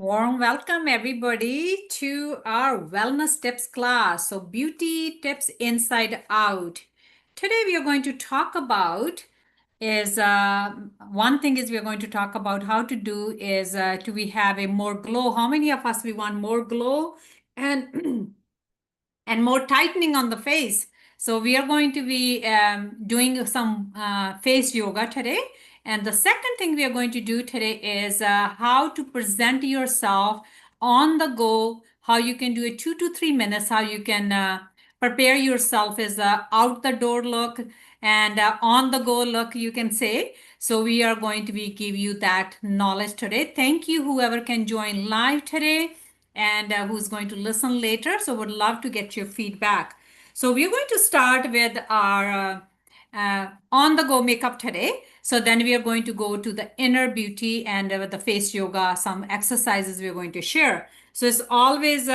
Warm welcome, everybody, to our wellness tips class. So, beauty tips inside out. Today, we are going to talk about is one thing is we are going to talk about how to do is do we have a more glow? How many of us we want more glow and and more tightening on the face. So we are going to be doing some face yoga today. And the second thing we are going to do today is how to present yourself on the go, how you can do it 2 to 3 minutes, how you can prepare yourself as a out the door look and on the go look, you can say. So we are going to be give you that knowledge today. Thank you, whoever can join live today and who's going to listen later. So would love to get your feedback. So we're going to start with our on the go makeup today. So then we are going to go to the inner beauty and with the face yoga, some exercises we're going to share. So it's always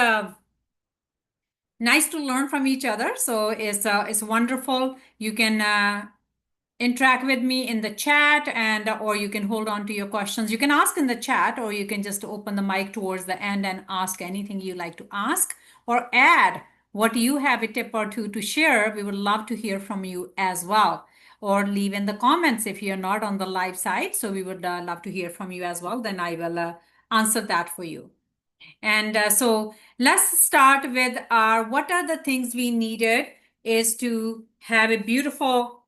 nice to learn from each other. So it's wonderful. You can interact with me in the chat and or you can hold on to your questions. You can ask in the chat or you can just open the mic towards the end and ask anything you like to ask or add what you have a tip or two to share. We would love to hear from you as well, or leave in the comments if you're not on the live side. So we would love to hear from you as well. Then I will answer that for you. And so let's start with our what are the things we needed is to have a beautiful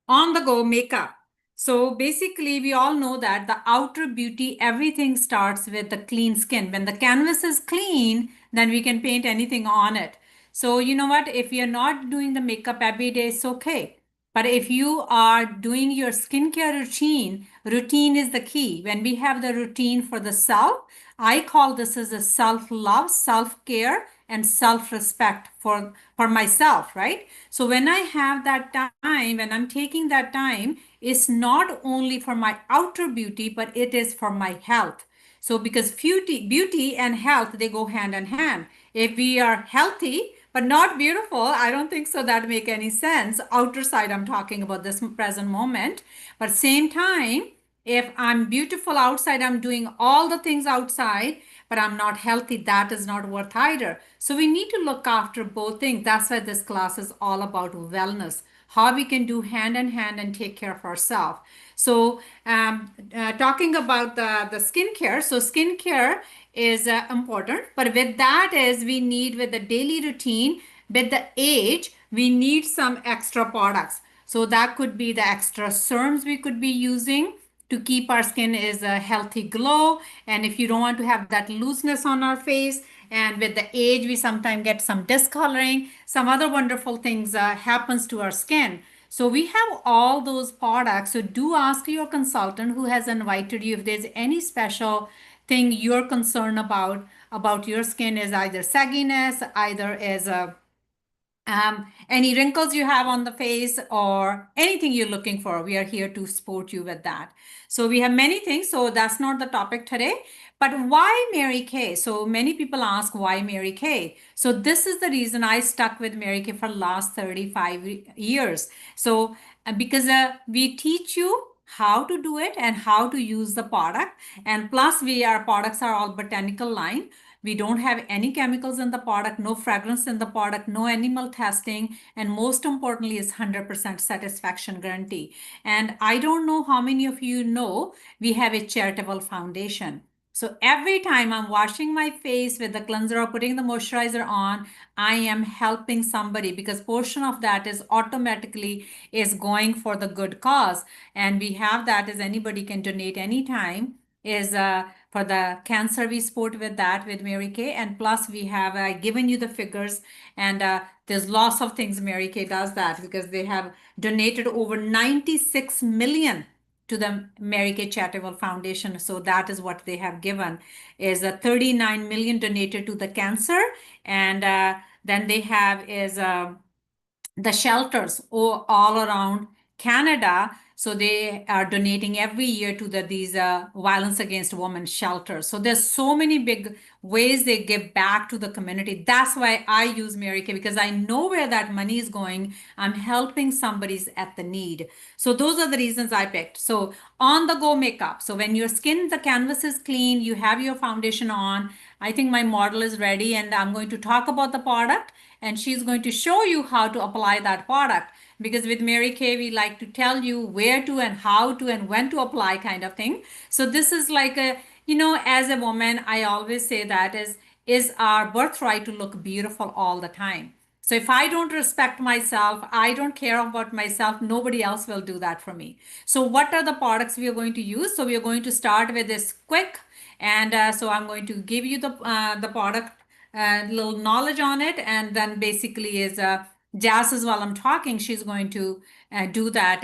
on the go makeup. So basically, we all know that the outer beauty, everything starts with the clean skin. When the canvas is clean, then we can paint anything on it. So, you know what? If you're not doing the makeup every day, it's okay. But if you are doing your skincare routine is the key. When we have the routine for the self, I call this as a self-love, self-care, and self-respect for myself, right? So when I have that time, when I'm taking that time, it's not only for my outer beauty, but it is for my health. So because beauty and health, they go hand in hand. If we are healthy but not beautiful, I don't think so that make any sense. Outer side, I'm talking about this present moment. But same time, if I'm beautiful outside, I'm doing all the things outside, but I'm not healthy, that is not worth either. So we need to look after both things. That's why this class is all about wellness, how we can do hand in hand and take care of ourselves. So talking about the skincare, so skincare is important, but with that is we need with the daily routine, with the age, we need some extra products. So that could be the extra serums we could be using to keep our skin is a healthy glow. And if you don't want to have that looseness on our face, and with the age we sometimes get some discoloring, some other wonderful things happens to our skin. So we have all those products. So do ask your consultant who has invited you if there's any special thing you're concerned about your skin, is either sagginess, either is a any wrinkles you have on the face or anything you're looking for, we are here to support you with that. So we have many things. So that's not the topic today. But why Mary Kay? So many people ask why Mary Kay. So this is the reason I stuck with Mary Kay for last 35 years. So because we teach you how to do it and how to use the product, and plus our products are all botanical line. We don't have any chemicals in the product, no fragrance in the product, no animal testing, and most importantly is 100% satisfaction guarantee. And I don't know how many of you know we have a charitable foundation. So every time I'm washing my face with the cleanser or putting the moisturizer on, I am helping somebody because portion of that is automatically is going for the good cause. And we have that as anybody can donate anytime is for the cancer we support with that with Mary Kay, and plus we have given you the figures, and there's lots of things Mary Kay does that because they have donated over 96 million to the Mary Kay Charitable Foundation. So that is what they have given is a 39 million donated to the cancer, and then they have is the shelters all around Canada. So they are donating every year to these violence against women shelters. So there's so many big ways they give back to the community. That's why I use Mary Kay, because I know where that money is going. I'm helping somebody's at the need. So those are the reasons I picked. So on the go makeup. So when your skin, the canvas is clean, you have your foundation on. I think my model is ready, and I'm going to talk about the product, and she's going to show you how to apply that product. Because with Mary Kay, we like to tell you where to and how to and when to apply, kind of thing. So this is like a, as a woman, I always say that is our birthright to look beautiful all the time. So if I don't respect myself, I don't care about myself, nobody else will do that for me. So what are the products we are going to use? So we are going to start with this quick, and so I'm going to give you the product, little knowledge on it, and then basically is Jazz, is while I'm talking, she's going to do that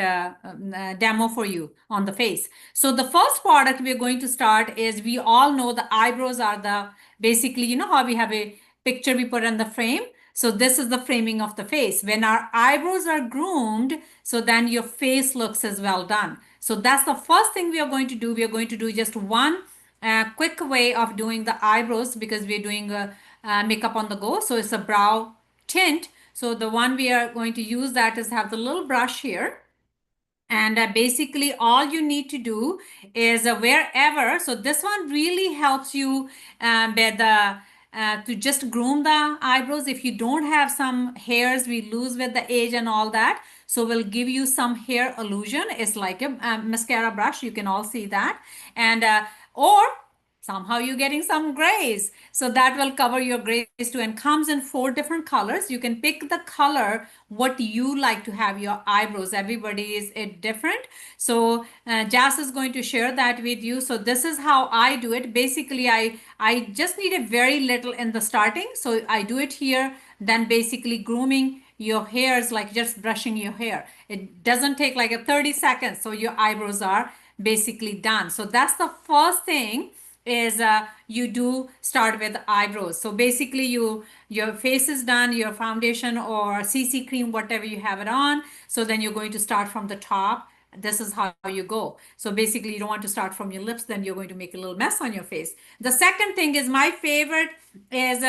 demo for you on the face. So the first product we're going to start is, we all know the eyebrows are the, basically, you know how we have a picture we put in the frame. So this is the framing of the face. When our eyebrows are groomed, so then your face looks as well done. So that's the first thing we are going to do. We are going to do just one quick way of doing the eyebrows, because we're doing makeup on the go. So it's a brow tint. So the one we are going to use, that is, have the little brush here. And basically all you need to do is wherever, so this one really helps you with the to just groom the eyebrows. If you don't have some hairs we lose with the age and all that, so we'll give you some hair illusion. It's like a mascara brush, you can all see that. And or somehow you're getting some grays, so that will cover your grays too, and comes in 4 different colors. You can pick the color what you like to have your eyebrows. Everybody is it different. So Jas is going to share that with you. So this is how I do it. Basically I just need a very little in the starting, so I do it here. Then basically grooming your hairs, like just brushing your hair, it doesn't take like a 30 seconds, so your eyebrows are basically done. So that's the first thing, is you do start with eyebrows. So basically your face is done, your foundation or CC cream, whatever you have it on. So then you're going to start from the top. This is how you go. So basically you don't want to start from your lips, then you're going to make a little mess on your face. The second thing is my favorite, is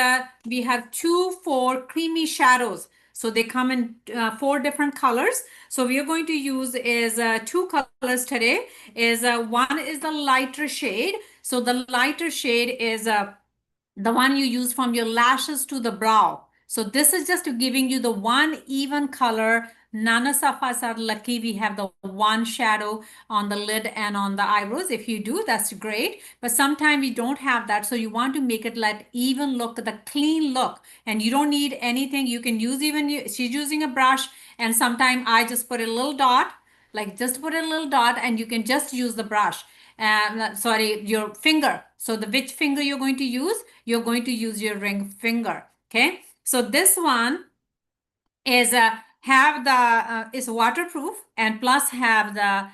we have 4 creamy shadows. So they come in 4 different colors. So we are going to use is 2 colors today. Is one is the lighter shade. So the lighter shade is the one you use from your lashes to the brow. So this is just giving you the one even color. None of us are lucky we have the one shadow on the lid and on the eyebrows. If you do, that's great. But sometimes we don't have that. So you want to make it like even look, the clean look. And you don't need anything. You can use even, she's using a brush. And sometimes I just put a little dot, like just put a little dot, and you can just use the brush. Sorry, your finger. So the which finger you're going to use? You're going to use your ring finger. Okay. So this one is have the is waterproof, and plus have the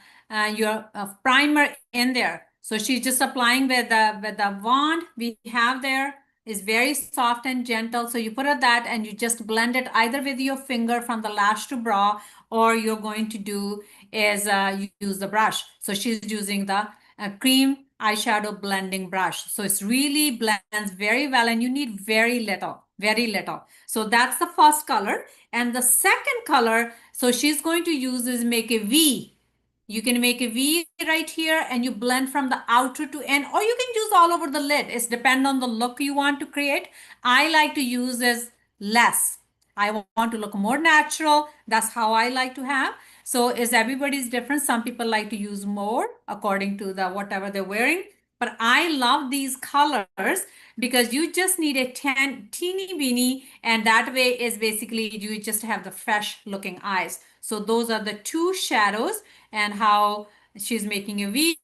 your primer in there. So she's just applying with the wand we have there, is very soft and gentle. So you put it that, and you just blend it either with your finger from the lash to brow, or you're going to do is you use the brush. So she's using the cream eyeshadow blending brush. So it's really blends very well, and you need very little, very little. So that's the first color. And the second color, so she's going to use is make a V. You can make a V right here, and you blend from the outer to end, or you can use all over the lid. It's depend on the look you want to create. I like to use this less. I want to look more natural. That's how I like to have. So is everybody's different. Some people like to use more according to the whatever they're wearing. But I love these colors because you just need a teeny weeny, and that way is basically you just have the fresh looking eyes. So those are the 2 shadows, and how she's making a V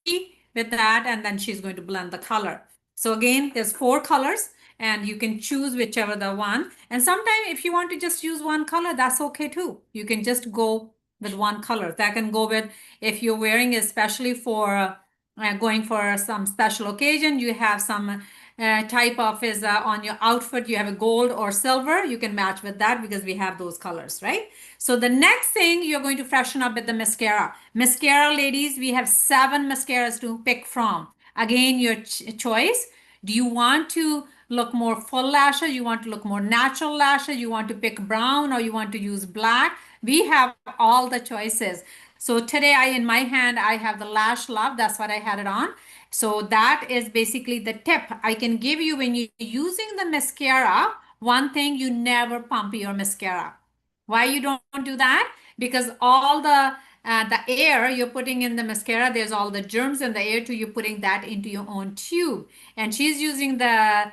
with that, and then she's going to blend the color. So again, there's 4 colors, and you can choose whichever the one. And sometimes if you want to just use one color, that's okay too. You can just go with one color. That can go with, if you're wearing especially for going for some special occasion, you have some type of is on your outfit, you have a gold or silver, you can match with that because we have those colors, right? So the next thing, you're going to freshen up with the mascara. Mascara, ladies, we have 7 mascaras to pick from. Again, your choice. Do you want to look more full lashes? You want to look more natural lashes? You want to pick brown or you want to use black? We have all the choices. So today in my hand, I have the Lash Love. That's what I had it on. So that is basically the tip I can give you when you're using the mascara. One thing, you never pump your mascara. Why you don't do that? Because all the air you're putting in the mascara, there's all the germs in the air too. You're putting that into your own tube. And she's using the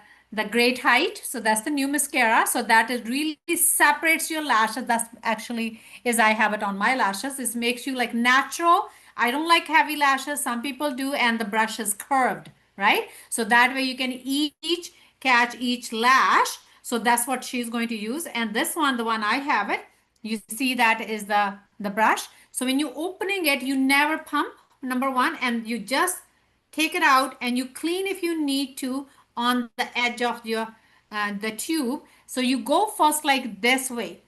Great Height. So that's the new mascara. So that is really separates your lashes. That's actually is I have it on my lashes. This makes you like natural. I don't like heavy lashes. Some people do, and the brush is curved, right? So that way you can each catch each lash. So that's what she's going to use. And this one, the one I have it, you see that is the brush. So when you're opening it, you never pump, number one, and you just take it out and you clean if you need to on the edge of your the tube. So you go first like this way,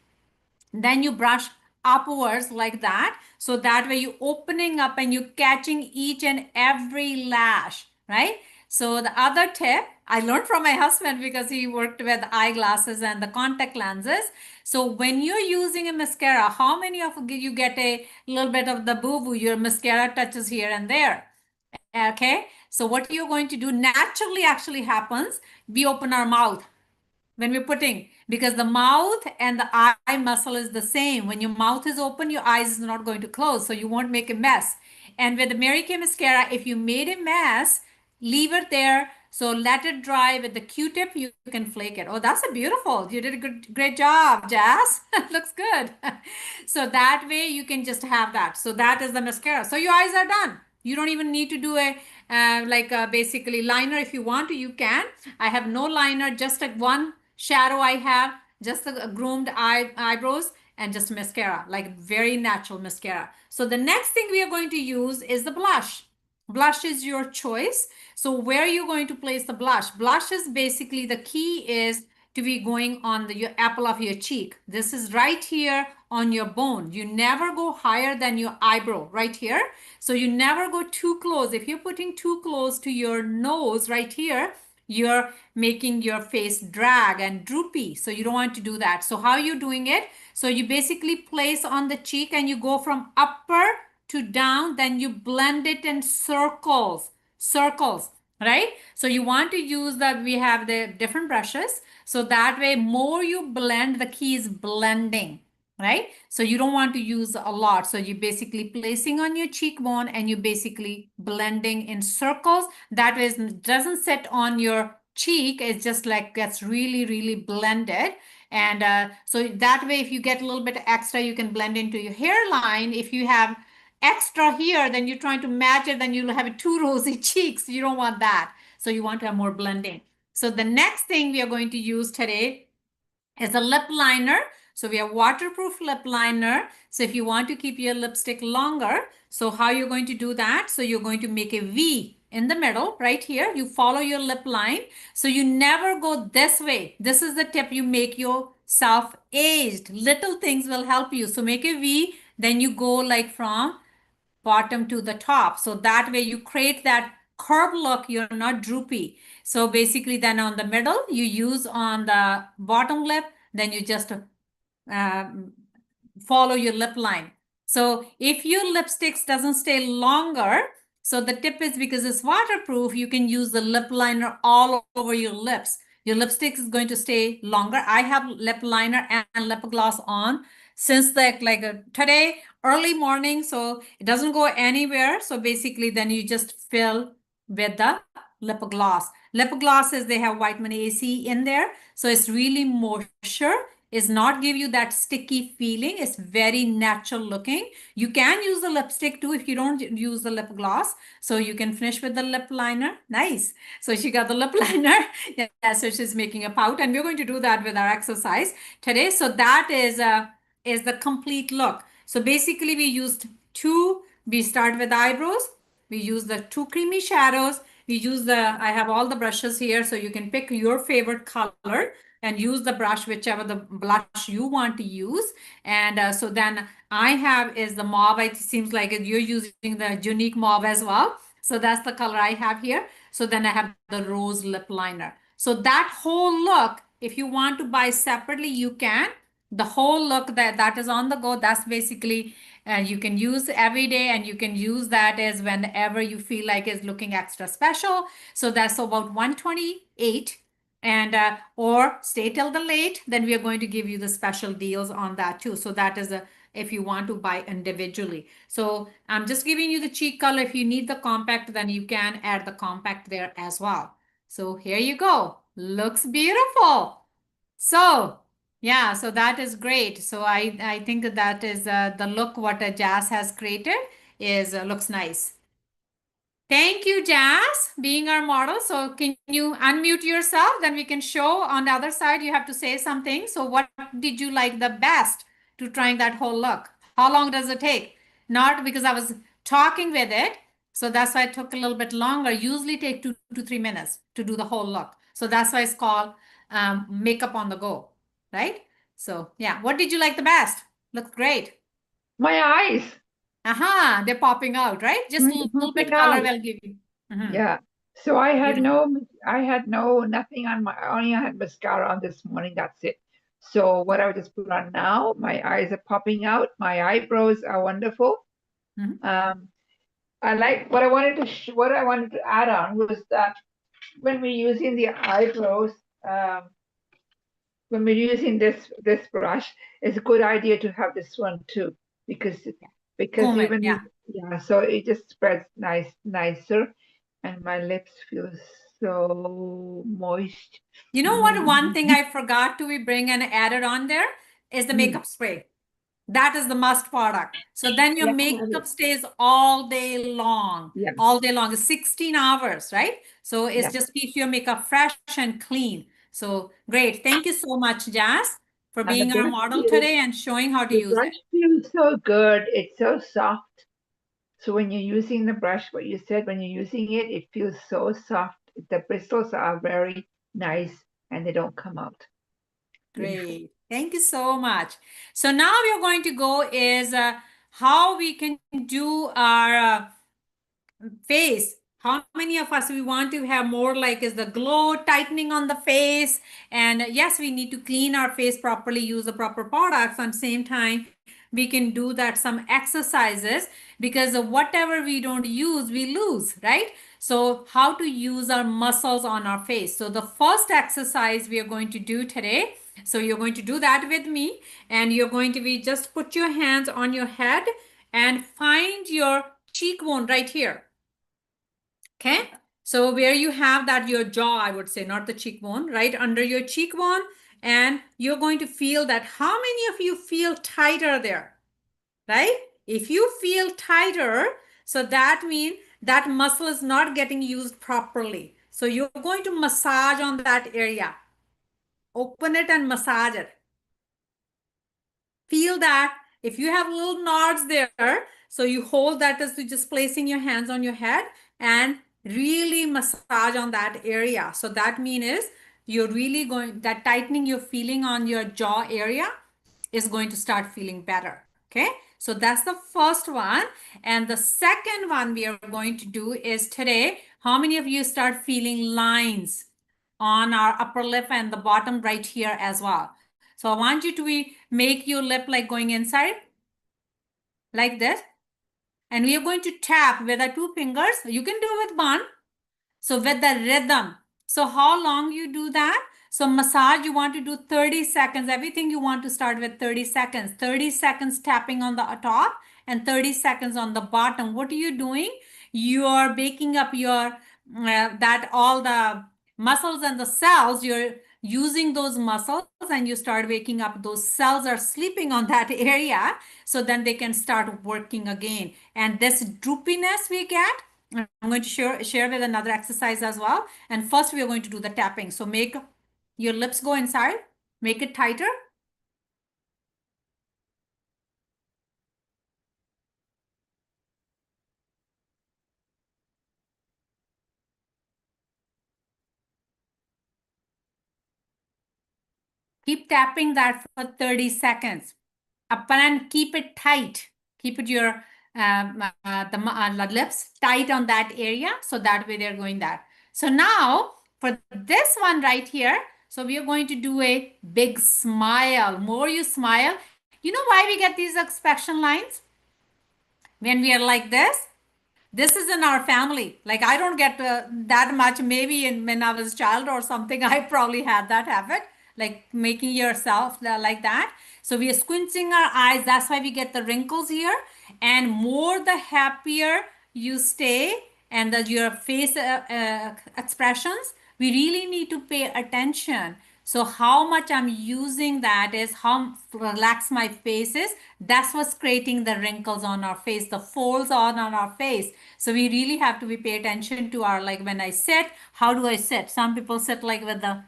then you brush upwards like that, so that way you're opening up and you're catching each and every lash, right? So the other tip I learned from my husband, because he worked with eyeglasses and the contact lenses. So when you're using a mascara, how many of you get a little bit of the boo-boo, your mascara touches here and there? Okay, so what you're going to do naturally actually happens, we open our mouth when we're putting, because the mouth and the eye muscle is the same. When your mouth is open, your eyes is not going to close, so you won't make a mess. And with the Mary Kay mascara, if you made a mess, leave it there. So let it dry with the Q-tip. You can flake it. Oh, that's a beautiful. You did a great job, Jazz. Looks good. So that way you can just have that. So that is the mascara. So your eyes are done. You don't even need to do a basically liner. If you want to, you can. I have no liner, just like one shadow I have, just the groomed eyebrows and just mascara, like very natural mascara. So the next thing we are going to use is the blush. Blush is your choice. So where are you going to place the blush? Blush is basically, the key is to be going on your apple of your cheek. This is right here on your bone. You never go higher than your eyebrow right here. So you never go too close. If you're putting too close to your nose right here, you're making your face drag and droopy. So you don't want to do that. So how are you doing it? So you basically place on the cheek and you go from upper to down, then you blend it in circles, right? So you want to use that, we have the different brushes. So that way, more you blend, the key is blending, right? So you don't want to use a lot. So you're basically placing on your cheekbone and you're basically blending in circles. That way it doesn't sit on your cheek. It's just like gets really, really blended. And so that way, if you get a little bit extra, you can blend into your hairline. If you have extra here, then you're trying to match it, then you'll have two rosy cheeks. You don't want that. So you want to have more blending. So the next thing we are going to use today is a lip liner. So we have waterproof lip liner. So if you want to keep your lipstick longer, so how you're going to do that? So you're going to make a V in the middle right here. You follow your lip line. So you never go this way. This is the tip, you make yourself aged. Little things will help you. So make a V, then you go like from bottom to the top. So that way you create that curved look, you're not droopy. So basically then on the middle, you use on the bottom lip, then you just follow your lip line. So if your lipsticks doesn't stay longer, so the tip is, because it's waterproof, you can use the lip liner all over your lips. Your lipstick is going to stay longer. I have lip liner and lip gloss on since today early morning, so it doesn't go anywhere. So basically then you just fill with the lip gloss. Lip glosses, they have vitamin A, C in there, so it's really moisture, is not give you that sticky feeling. It's very natural looking. You can use the lipstick too if you don't use the lip gloss. So you can finish with the lip liner. Nice. So she got the lip liner. Yeah, so she's making a pout, and we're going to do that with our exercise today. So that is the complete look. So basically we used we start with eyebrows. We use the two creamy shadows. we use I have all the brushes here, so you can pick your favorite color and use the brush, whichever the blush you want to use. And so then I have is the mauve. It seems like you're using the unique mauve as well. So that's the color I have here. So then I have the rose lip liner. So that whole look, if you want to buy separately, you can. The whole look that is on the go, that's basically you can use every day, and you can use that as whenever you feel like is looking extra special. So that's about 128. And or stay till the late, then we are going to give you the special deals on that too. So that is a if you want to buy individually. So I'm just giving you the cheek color. If you need the compact, then you can add the compact there as well. So here you go. Looks beautiful. So yeah, so that is great. So I think that is the look what Jazz has created is looks nice. Thank you, Jazz, being our model. So can you unmute yourself? Then we can show on the other side. You have to say something. So what did you like the best to trying that whole look? How long does it take? Not because I was talking with it. So that's why it took a little bit longer. Usually take 2 to 3 minutes to do the whole look. So that's why it's called makeup on the go, right? So yeah, what did you like the best? Looks great. My eyes. Aha, they're popping out, right? Just a little Popping bit color out. will give you. Mhm. Yeah. So Beautiful. I had no nothing on my, I only had mascara on this morning. That's it. So what I would just put on now, my eyes are popping out. My eyebrows are wonderful. Mhm. Um, I like what I wanted to add on was that when we're using the eyebrows, um, when we're using this brush, it's a good idea to have this one too, because Comb it. even Yeah. yeah, so it just spreads nicer, and my lips feel so moist. You know what? One thing I forgot to bring and added on there is the Mm, makeup spray. That is the must product. So then your yeah, I have it. makeup stays all day long, Yes, all day long. It's 16 hours, right? So it yeah. just keeps your makeup fresh and clean. So great. Thank you so much, Jazz, for And the being our brush model feels today and showing how to the use it. brush feels so good. It's so soft. So when you're using the brush, what you said, when you're using it, it feels so soft. The bristles are very nice and they don't come out. Beautiful. Great. Thank you so much. So now we are going to go is how we can do our face. How many of us we want to have more like is the glow tightening on the face? And yes, we need to clean our face properly, use the proper products. At the same time, we can do that some exercises because of whatever we don't use, we lose, right? So how to use our muscles on our face. So the first exercise we are going to do today. So you're going to do that with me, and you're going to be just put your hands on your head and find your cheekbone right here. Okay. So where you have that your jaw, I would say, not the cheekbone, right under your cheekbone. And you're going to feel that how many of you feel tighter there, right? If you feel tighter, so that means that muscle is not getting used properly. So you're going to massage on that area. Open it and massage it. Feel that if you have little nods there, so you hold that as to just placing your hands on your head and really massage on that area. So that mean is you're really going that tightening you're feeling on your jaw area is going to start feeling better. Okay, so that's the first one. And the second one we are going to do is today, how many of you start feeling lines on our upper lip and the bottom right here as well? So I want you to make your lip like going inside like this. And we are going to tap with our two fingers. You can do with one. So with the rhythm. So how long you do that? So massage, you want to do 30 seconds. Everything you want to start with 30 seconds. 30 seconds tapping on the top and 30 seconds on the bottom. What are you doing? You are baking up your, that all the muscles and the cells. You're using those muscles and you start waking up. Those cells are sleeping on that area. So then they can start working again. And this droopiness we get, I'm going to share with another exercise as well. And first we are going to do the tapping. So make your lips go inside, make it tighter. Keep tapping that for 30 seconds. And keep it tight. Keep it your the lips tight on that area. So that way they're going that. So now for this one right here, so we are going to do a big smile. More you smile. You know why we get these expression lines? When we are like this is in our family. Like I don't get that much. Maybe when I was a child or something, I probably had that habit, like making yourself like that. So we are squinting our eyes. That's why we get the wrinkles here. And more the happier you stay, and your face expressions, we really need to pay attention. So how much I'm using that is how relaxed my face is. That's what's creating the wrinkles on our face, the folds on our face. So we really have to be pay attention to our, like when I sit, how do I sit? Some people sit like with the,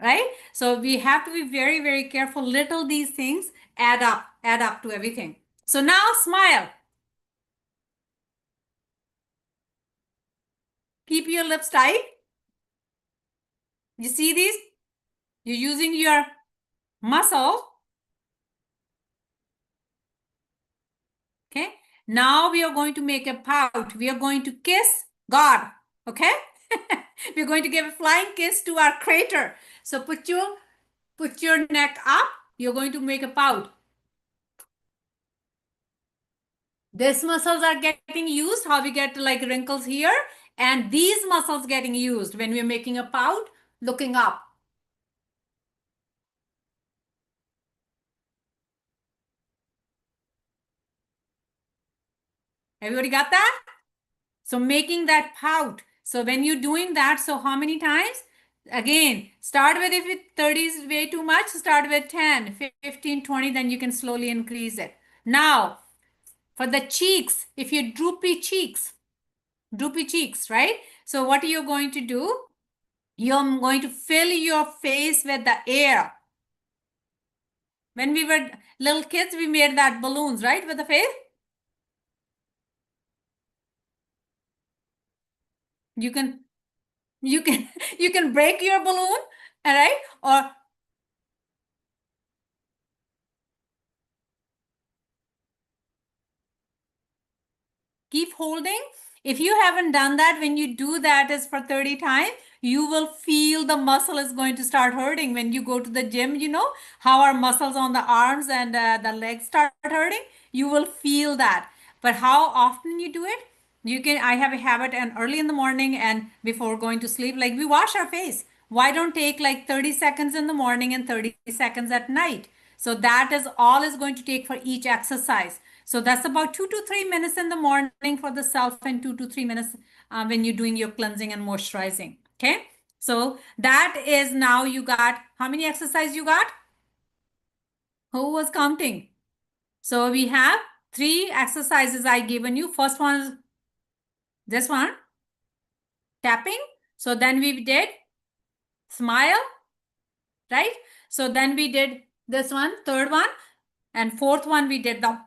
right? So we have to be very, very careful. Little these things add up to everything. So now smile. Keep your lips tight. You see these? You're using your muscle. Okay. Now we are going to make a pout. We are going to kiss God. Okay. We're going to give a flying kiss to our creator. So put your neck up. You're going to make a pout. These muscles are getting used. How we get like wrinkles here. And these muscles getting used when we're making a pout, looking up. Everybody got that? So making that pout. So when you're doing that, so how many times? Again, start with, if 30 is way too much, start with 10, 15, 20, then you can slowly increase it. Now, for the cheeks, if you droopy cheeks, right? So what are you going to do? You're going to fill your face with the air. When we were little kids, we made that balloons, right? With the face. You can, you can, you can break your balloon, all right? Or keep holding. If you haven't done that, when you do that is for 30 times, you will feel the muscle is going to start hurting. When you go to the gym, you know how our muscles on the arms and the legs start hurting. You will feel that. But how often you do it? You can, I have a habit, and early in the morning and before going to sleep, like we wash our face. Why don't take like 30 seconds in the morning and 30 seconds at night? So that is all is going to take for each exercise. So that's about 2 to 3 minutes in the morning for the self, and 2 to 3 minutes when you're doing your cleansing and moisturizing. Okay. So that is, now you got, how many exercise you got? Who was counting? So we have 3 exercises I given you. First one is this one, tapping. So then we did smile, right? So then we did this one, third one, and fourth one we did the.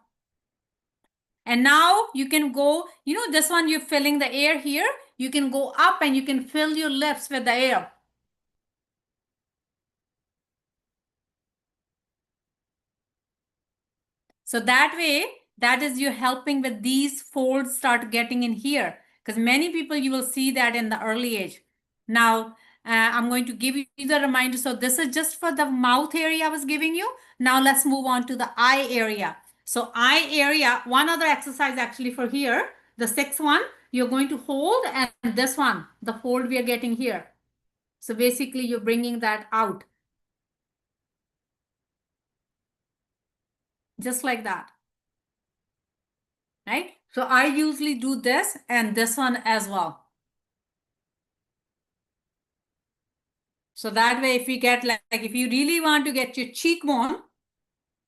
And now you can go, you know, this one you're filling the air here. You can go up and you can fill your lips with the air. So that way, that is you helping with these folds start getting in here. Because many people, you will see that in the early age. Now, I'm going to give you the reminder. So this is just for the mouth area I was giving you. Now let's move on to the eye area. So eye area, one other exercise actually for here, the sixth one, you're going to hold, and this one, the fold we are getting here. So basically you're bringing that out. Just like that. Right? So I usually do this and this one as well. So that way, if you get like if you really want to get your cheekbone,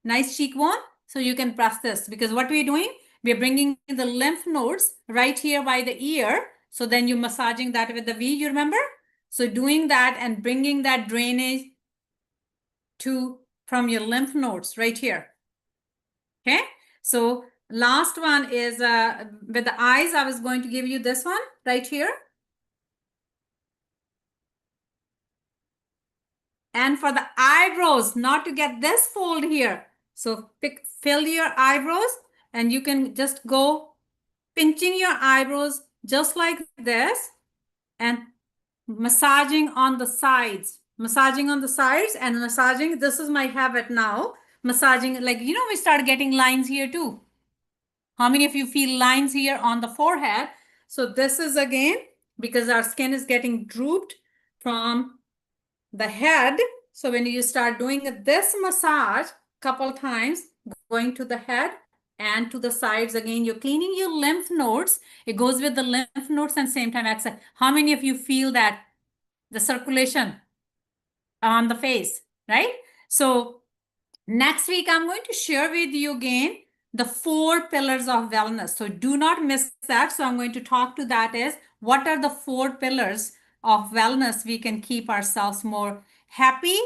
nice cheekbone, so you can press this, because what we're doing, we're bringing the lymph nodes right here by the ear. So then you're massaging that with the V, you remember? So doing that and bringing that drainage to from your lymph nodes right here. Okay. So last one is with the eyes. I was going to give you this one right here. And for the eyebrows, not to get this fold here. So fill your eyebrows, and you can just go pinching your eyebrows just like this and massaging on the sides, massaging on the sides and massaging. This is my habit now. Massaging, like, we start getting lines here too. How many of you feel lines here on the forehead? So this is again because our skin is getting drooped from the head. So when you start doing this massage couple times, going to the head and to the sides, again, you're cleaning your lymph nodes. It goes with the lymph nodes and same time exhale. How many of you feel that the circulation on the face, right? So next week, I'm going to share with you again the 4 pillars of wellness. So do not miss that. So I'm going to talk to that is what are the 4 pillars of wellness we can keep ourselves more happy,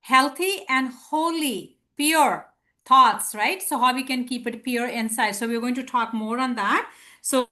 healthy, and holy, pure thoughts, right? So how we can keep it pure inside. So we're going to talk more on that. So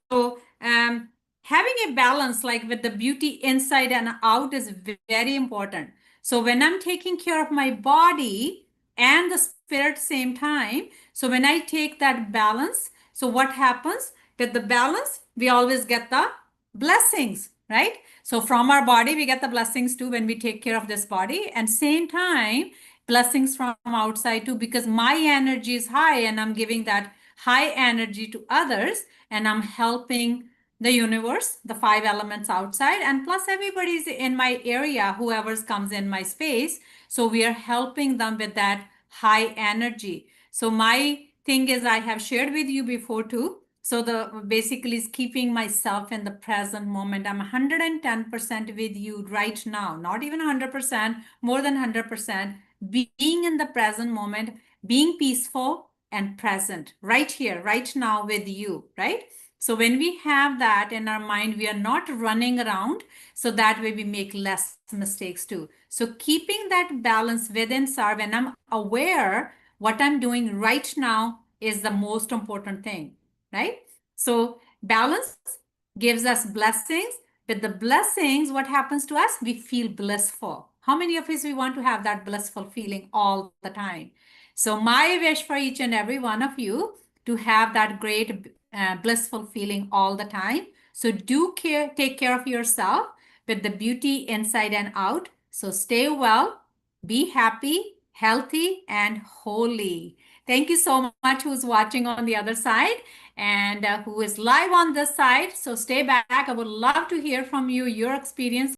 having a balance like with the beauty inside and out is very important. So when I'm taking care of my body and the spirit same time, so when I take that balance, so what happens with the balance? We always get the blessings, right? So from our body, we get the blessings too when we take care of this body, and same time, blessings from outside too, because my energy is high and I'm giving that high energy to others, and I'm helping the universe, the 5 elements outside, and plus everybody's in my area, whoever comes in my space. So we are helping them with that high energy. So my thing is, I have shared with you before too. So the basically is keeping myself in the present moment. I'm 110% with you right now, not even 100%, more than 100%, being in the present moment, being peaceful and present right here, right now with you, right? So when we have that in our mind, we are not running around. So that way we make less mistakes too. So keeping that balance within Sar, when I'm aware what I'm doing right now is the most important thing, right? So balance gives us blessings. With the blessings, what happens to us? We feel blissful. How many of us we want to have that blissful feeling all the time? So my wish for each and every one of you to have that great blissful feeling all the time. So take care of yourself with the beauty inside and out. So stay well, be happy, healthy, and holy. Thank you so much who's watching on the other side and who is live on this side. So stay back. I would love to hear from you, your experience